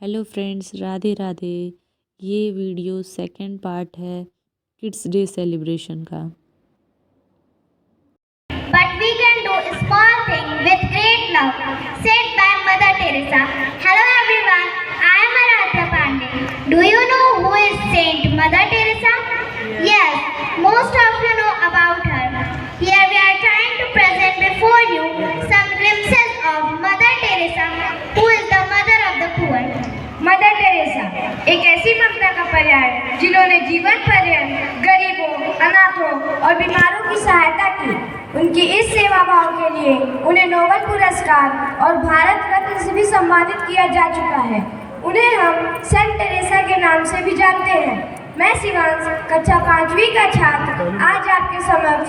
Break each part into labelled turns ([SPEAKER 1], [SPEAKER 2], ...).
[SPEAKER 1] Hello friends, Radhe Radhe. ये video second part है kids day celebration का।
[SPEAKER 2] But we can do a small thing with great love, said by Mother Teresa. Hello everyone, I am Aradhya Pandey. Do you know who is Saint Mother Teresa? Yes, most of you know about her. Here we are trying to present before you some glimpses of Mother Teresa, who is the mother of the poor.
[SPEAKER 3] Mother Teresa एक ऐसी ममता का पर्याय जिन्होंने जीवन पर्यंत गरीबों, अनाथों और बीमारों की सहायता की। उनकी इस सेवा भाव के लिए उन्हें नोबेल पुरस्कार और भारत रत्न से भी सम्मानित किया जा चुका है। उन्हें हम सेंट टेरेसा के नाम से भी जानते हैं। मैं शिवांश कक्षा 5वीं का छात्र आज आपके समक्ष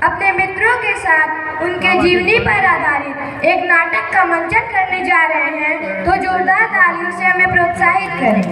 [SPEAKER 3] अपने मित्रों के साथ उनके जीवनी पर आधारित एक नाटक का मंचन करने जा रहे हैं, तो जोरदार तालियों से हमें प्रोत्साहित करें।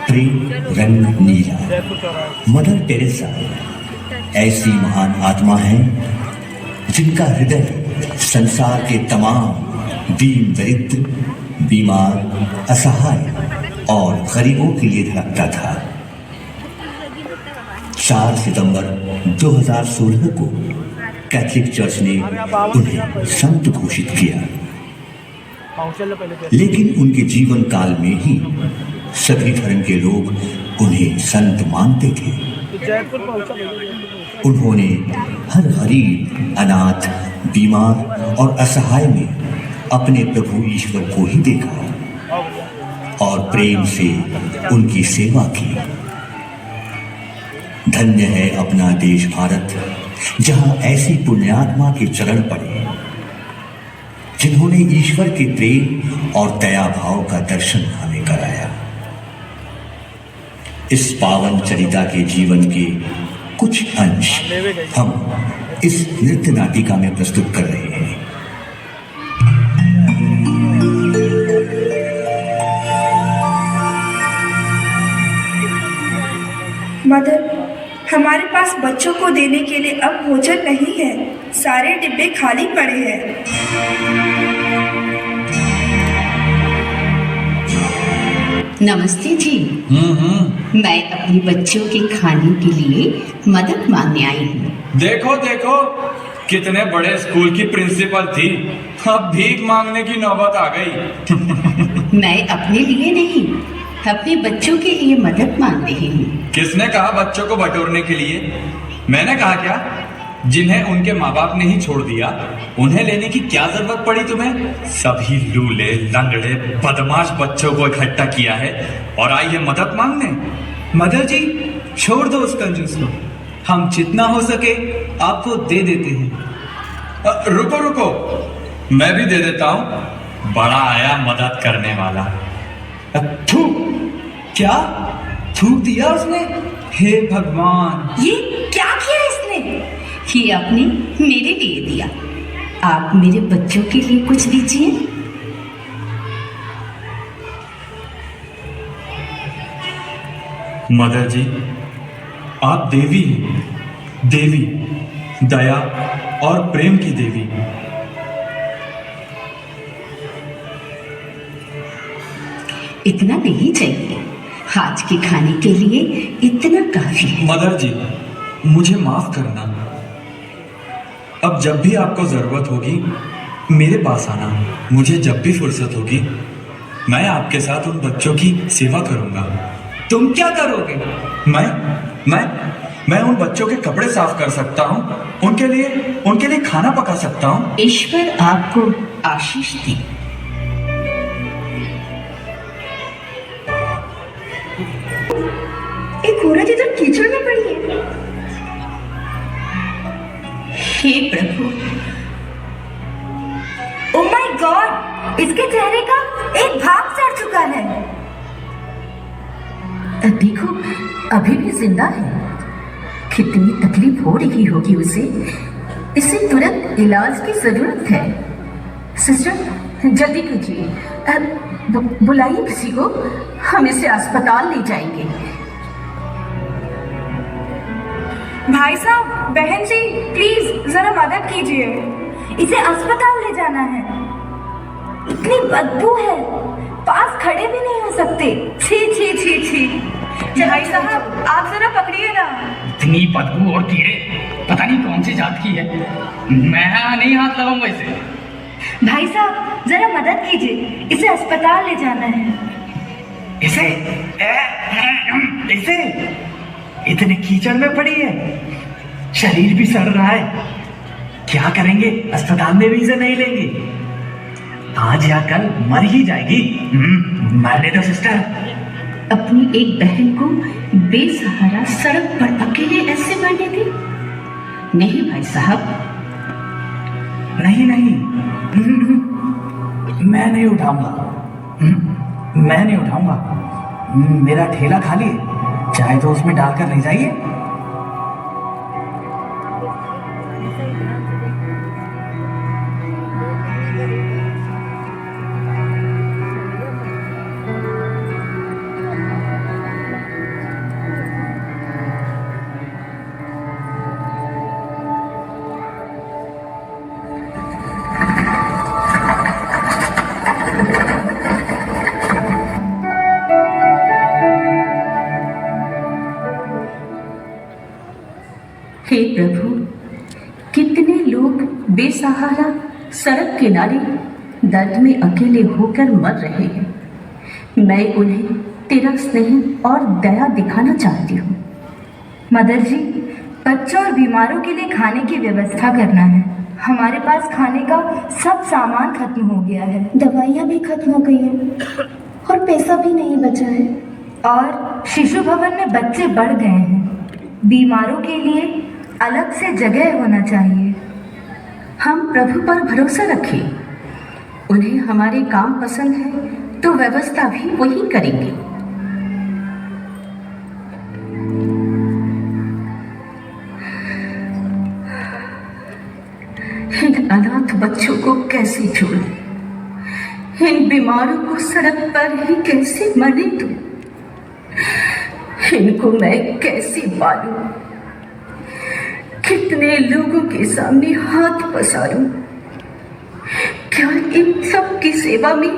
[SPEAKER 4] प्रेम रंग नीला। मदर टेरेसा ऐसी महान आत्मा है जिनका हृदय संसार के तमाम दीन दरिद्र, बीमार, असहाय और गरीबों के लिए धड़कता था। 4 सितंबर 2016 को कैथोलिक चर्च ने उन्हें संत घोषित किया, लेकिन उनके जीवन काल में ही सभी धर्म के लोग उन्हें संत मानते थे। उन्होंने हर गरीब, अनाथ, बीमार और असहाय में अपने प्रभु ईश्वर को ही देखा और प्रेम से उनकी सेवा की। धन्य है अपना देश भारत, जहां ऐसी पुण्यात्मा के चरण पड़े जिन्होंने ईश्वर के प्रेम और दया भाव का दर्शन हमें कराया। इस पावन चरिता के जीवन के कुछ अंश हम इस नृत्य नाटिका में प्रस्तुत कर रहे हैं।
[SPEAKER 3] मदर, हमारे पास बच्चों को देने के लिए अब भोजन नहीं है। सारे डिब्बे खाली पड़े हैं।
[SPEAKER 5] नमस्ते जी। मैं अपने बच्चों के खाने के लिए मदद मांगने आई हूँ।
[SPEAKER 6] देखो देखो, कितने बड़े स्कूल की प्रिंसिपल थी, अब भीख मांगने की नौबत आ गई।
[SPEAKER 5] मैं अपने लिए नहीं, अपने बच्चों के लिए मदद मांग रही हूँ।
[SPEAKER 6] किसने कहा बच्चों को बटोरने के लिए? मैंने कहा क्या? जिन्हें उनके माँ बाप ने ही छोड़ दिया, उन्हें लेने की क्या जरूरत पड़ी तुम्हें? सभी लूले, लंगड़े, बदमाश बच्चों को इकट्ठा किया है और आई है मदद मांगने।
[SPEAKER 7] मदर जी, छोड़ दो उस कंजूस को। हम जितना हो सके आपको दे देते हैं।
[SPEAKER 6] रुको रुको, मैं भी दे देता हूँ। बड़ा आया मदद करने वाला।
[SPEAKER 7] थूक! क्या थूक दिया उसने? हे भगवान,
[SPEAKER 5] ये क्या किया इसने? ये आपने मेरे लिए दिया, आप मेरे बच्चों के लिए कुछ दीजिए।
[SPEAKER 6] मदर जी, आप देवी हैं, देवी, दया और प्रेम की देवी।
[SPEAKER 5] इतना नहीं चाहिए, आज के खाने के लिए इतना काफी है।
[SPEAKER 6] मदर जी, मुझे माफ करना। अब जब भी आपको जरूरत होगी मेरे पास आना। मुझे जब भी फुर्सत होगी मैं आपके साथ उन बच्चों की सेवा करूंगा।
[SPEAKER 7] तुम क्या करोगे?
[SPEAKER 6] मैं उन बच्चों के कपड़े साफ कर सकता हूँ, उनके लिए खाना पका सकता हूँ।
[SPEAKER 5] ईश्वर आपको आशीष दे।
[SPEAKER 3] एक औरत इधर कीचड़ में पड़ी है।
[SPEAKER 5] हे प्रभु,
[SPEAKER 3] ओह माय गॉड, इसके चेहरे का एक भाग चढ़ चुका है।
[SPEAKER 5] देखो, अभी भी जिंदा है। कितनी तकलीफ हो रही होगी उसे। इसे तुरंत इलाज की जरूरत है। सिस्टर, जल्दी कीजिए, बुलाइए किसी को, हम इसे अस्पताल ले जाएंगे।
[SPEAKER 3] भाई साहब, बहन जी, प्लीज कीजिए, इसे अस्पताल ले जाना है। इतनी बदबू है, पास खड़े भी नहीं हो सकते। छी छी छी छी। भाई साहब आप जरा पकड़िए ना।
[SPEAKER 6] इतनी बदबू और कीड़े, पता नहीं कौन सी जात की है। मैं नहीं हाथ लगाऊंगा इसे।
[SPEAKER 3] भाई साहब जरा मदद कीजिए, इसे अस्पताल ले जाना है।
[SPEAKER 6] इसे इसे इतने कीचड़ में पड़ी है, शरीर भी सड़ रहा है। क्या करेंगे, अस्पताल में भी इसे नहीं लेंगे। आज या कल मर ही जाएगी। मरने दो सिस्टर।
[SPEAKER 5] अपनी एक बहन को बेसहारा सड़क पर अकेले ऐसे मरने दी? नहीं भाई साहब,
[SPEAKER 7] नहीं नहीं, मैं नहीं उठाऊंगा। मैं नहीं उठाऊंगा। मेरा ठेला खाली है, चाहे तो उसमें डालकर ले जाइए।
[SPEAKER 5] हे प्रभु, कितने लोग बेसहारा सड़क किनारे दर्द में अकेले होकर मर रहे हैं। मैं उन्हें तेरा स्नेह और दया दिखाना चाहती हूँ।
[SPEAKER 3] मदर जी, बच्चों और बीमारों के लिए खाने की व्यवस्था करना है। हमारे पास खाने का सब सामान खत्म हो गया है,
[SPEAKER 8] दवाइयाँ भी खत्म हो गई हैं और पैसा भी नहीं बचा है।
[SPEAKER 3] और शिशु भवन में बच्चे बढ़ गए हैं। बीमारों के लिए अलग से जगह होना चाहिए।
[SPEAKER 5] हम प्रभु पर भरोसा रखें, उन्हें हमारे काम पसंद है तो व्यवस्था भी वही करेंगे। इन अनाथ बच्चों को कैसे छोड़ूं? इन बीमारों को सड़क पर ही कैसे मरने दूं? इनको मैं कैसे पालूं? कितने लोगों के सामने हाथ पसारूं? क्या इन सब की सेवा में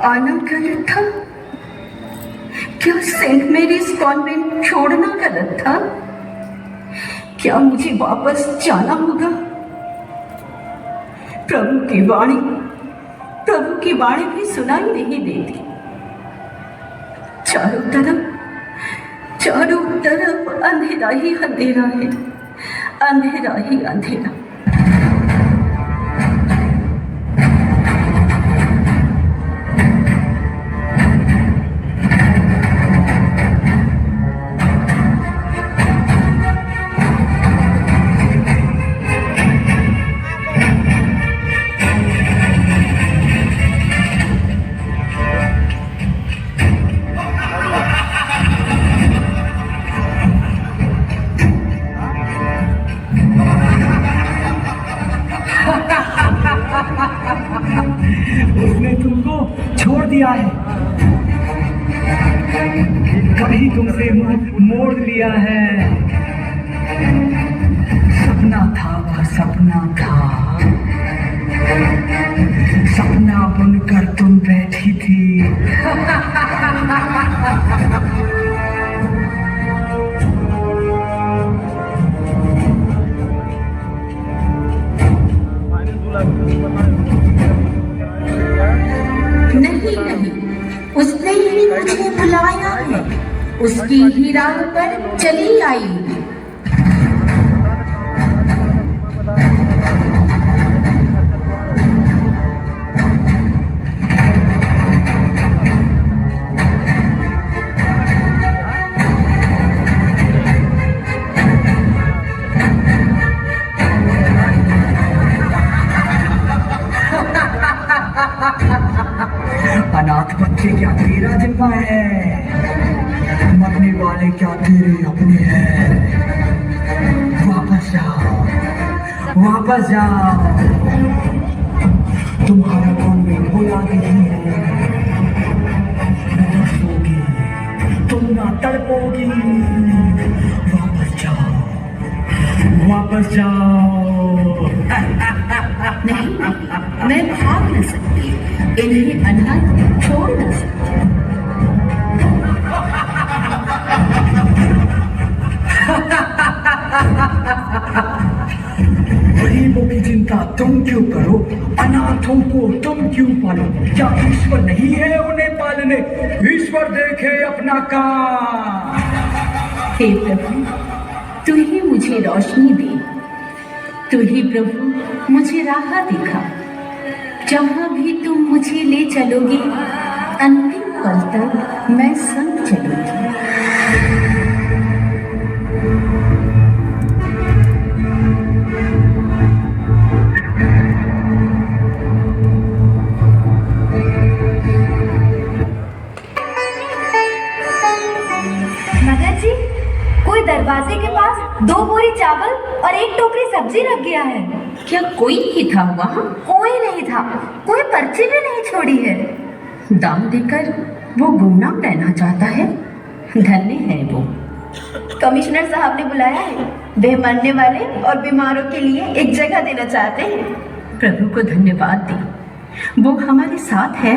[SPEAKER 5] आना गलत था? क्या सेंट मेरीज कॉन्वेंट छोड़ना गलत था? क्या मुझे वापस जाना होगा? प्रभु की वाणी भी सुनाई नहीं देती। चारों तरफ अंधेरा ही अंधेरा है, अंधेरा ही अंधेरा।
[SPEAKER 7] उसने तुमको छोड़ दिया है, कभी तुमसे मुंह मोड़ लिया है। सपना था वह सपना था, सपना बुनकर तुम बैठी थी।
[SPEAKER 5] नहीं, उसने ही मुझे बुलाया है, उसकी ही राह पर चली आई हूँ।
[SPEAKER 7] अनाथ बच्चे क्या तेरा जिम्मा है, मरने वाले क्या तेरे अपने हैं। वापस जाओ, वापस जाओ, तुम्हारा कॉन्वेंट बुला नहीं है। तरसोगी, तुम ना तड़पोगी। वापस जाओ, वापस जाओ।
[SPEAKER 5] मैं भाग न सकती, इन्हें अनाथ छोड़ न सकती।
[SPEAKER 7] गरीबों की चिंता तुम क्यों करो, अनाथों को तुम क्यों पालो? क्या ईश्वर नहीं है उन्हें पालने? ईश्वर देखे अपना काम।
[SPEAKER 5] हे प्रभु, तू ही मुझे रोशनी दे, तू ही प्रभु मुझे राह दिखा। जहां भी तुम मुझे ले चलोगे, अंतिम पल तक मैं संग चलूंगी।
[SPEAKER 3] मदर जी, कोई दरवाजे के पास 2 बोरी चावल और 1 टोकरी सब्जी रख गया है।
[SPEAKER 5] क्या कोई नहीं था वहां?
[SPEAKER 3] कोई नहीं था, कोई पर्ची भी नहीं छोड़ी है।
[SPEAKER 5] दाम देकर वो गुमनाम रहना चाहता है। धन्य है वो।
[SPEAKER 3] कमिश्नर साहब ने बुलाया है, वे मरने वाले और बीमारों के लिए एक जगह देना चाहते हैं।
[SPEAKER 5] प्रभु को धन्यवाद दे, वो हमारे साथ है।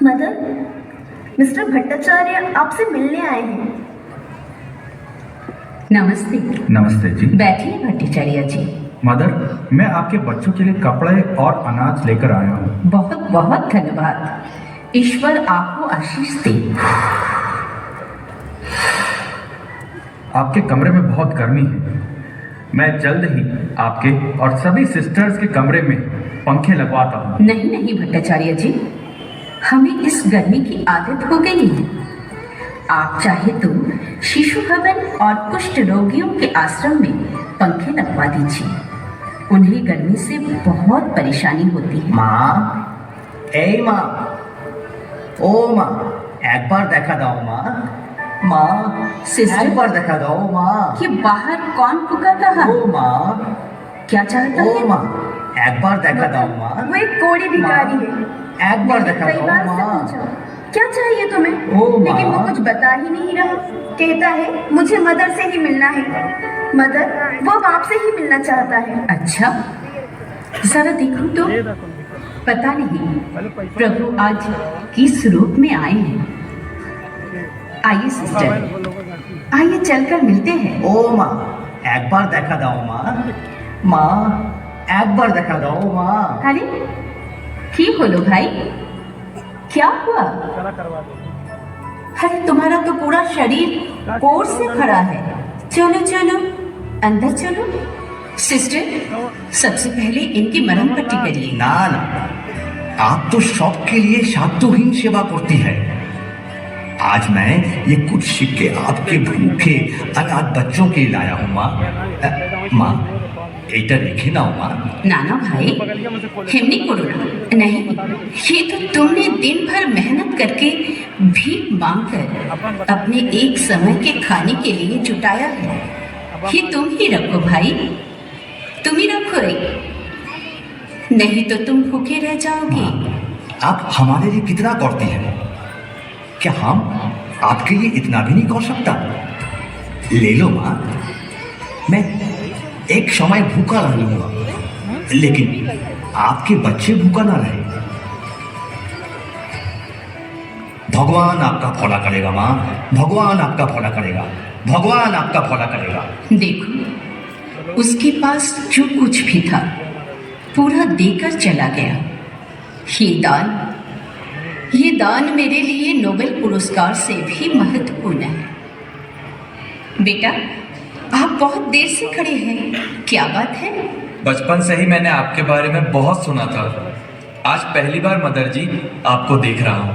[SPEAKER 8] मदर, मिस्टर भट्टाचार्य आपसे मिलने आए हैं।
[SPEAKER 5] नमस्ते।
[SPEAKER 6] नमस्ते जी।
[SPEAKER 5] बैठिए भट्टाचार्य जी।
[SPEAKER 6] मदर, मैं आपके बच्चों के लिए कपड़े और अनाज लेकर आया हूँ।
[SPEAKER 5] बहुत बहुत धन्यवाद। ईश्वर आपको आशीष दे।
[SPEAKER 6] आपके कमरे में बहुत गर्मी है। मैं जल्द ही आपके और सभी सिस्टर्स के कमरे में पंखे लगवाता हूँ।
[SPEAKER 5] नहीं नहीं भट्टाचार्य जी, हमें इस गर्मी की आदत हो गई है। आप चाहे तो शिशु भवन और कुष्ठ रोगियों के आश्रम में पंखे लगवा दीजिए। उन्हें गर्मी से बहुत परेशानी होती है।
[SPEAKER 4] माँ, ए माँ, ओ माँ, एक बार देखा दो माँ। माँ,
[SPEAKER 5] सिस्टर,
[SPEAKER 4] एक बार देखा दो माँ।
[SPEAKER 5] ये बाहर कौन पुकार रहा?
[SPEAKER 4] ओ माँ,
[SPEAKER 5] क्या चाहता
[SPEAKER 4] ओ
[SPEAKER 5] है?
[SPEAKER 4] माँ, एक बार देखा दो माँ।
[SPEAKER 3] वो एक कोड़ी भिखारी है।
[SPEAKER 4] एक बार देखा
[SPEAKER 3] कई
[SPEAKER 4] दो
[SPEAKER 3] बार से
[SPEAKER 4] माँ।
[SPEAKER 3] पूछा, क्या चाहिए तुम्हें?
[SPEAKER 4] ओ माँ।
[SPEAKER 3] लेकिन वो कुछ बता ही नहीं रहा। कहता है मुझे मदर से ही मिलना है। मदर, वो बाप से ही मिलना चाहता है।
[SPEAKER 5] अच्छा, जरा देखो तो। पता नहीं प्रभु आज किस रूप में आए हैं। आइए सिस्टर, आइए चलकर मिलते हैं।
[SPEAKER 4] ओ माँ, एक बार देखा दो माँ। माँ, एक बार देखा दो माँ।
[SPEAKER 5] अरे की बोलो भाई, क्या हुआ? अरे तुम्हारा तो पूरा शरीर कोर से खड़ा है। चलो चलो अंदर चलो। सिस्टर, सबसे पहले इनकी मरहम पट्टी करिए।
[SPEAKER 4] ना ना, आप तो शौक के लिए शातुहीन सेवा करती है। आज मैं ये कुछ सिक्के आपके भूखे अनाथ बच्चों के लाया हूँ माँ। माँ, এটা রেখে নাও মা।
[SPEAKER 5] नाना भाई, हिमनी करो ना। नहीं, ये तो तुमने दिन भर मेहनत करके भीख मांगकर अपने एक समय के खाने के लिए जुटाया है। ये तुम ही रखो भाई, तुम ही रखो। नहीं तो तुम भूखे रह जाओगे।
[SPEAKER 4] आप हमारे लिए कितना करती हैं? क्या हम आपके लिए इतना भी नहीं कर सकता? ले लो माँ, मैं एक समय भूखा रहूंगा, लेकिन आपके बच्चे भूखा ना रहे। भगवान आपका भला करेगा माँ, भगवान आपका भला करेगा, भगवान आपका भला करेगा।
[SPEAKER 5] देखो, उसके पास जो कुछ भी था पूरा देकर चला गया। ये दान मेरे लिए नोबेल पुरस्कार से भी महत्वपूर्ण है। बेटा, आप बहुत देर से खड़े हैं, क्या बात है?
[SPEAKER 6] बचपन से ही मैंने आपके बारे में बहुत सुना था। आज पहली बार मदर जी आपको देख रहा हूँ।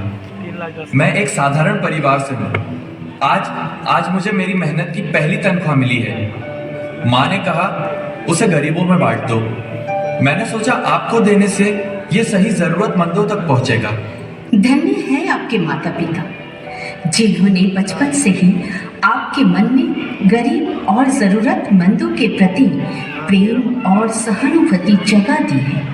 [SPEAKER 6] मैं एक साधारण परिवार से हूँ। आज मुझे मेरी मेहनत की पहली तनख्वाह मिली है। माँ ने कहा उसे गरीबों में बांट दो। मैंने सोचा आपको देने से ये सही जरूरतमंदों तक पहुँचेगा।
[SPEAKER 5] धन्य है आपके माता पिता, जिन्होंने बचपन से ही आपके मन में गरीब और जरूरतमंदों के प्रति प्रेम और सहानुभूति जगा दी है।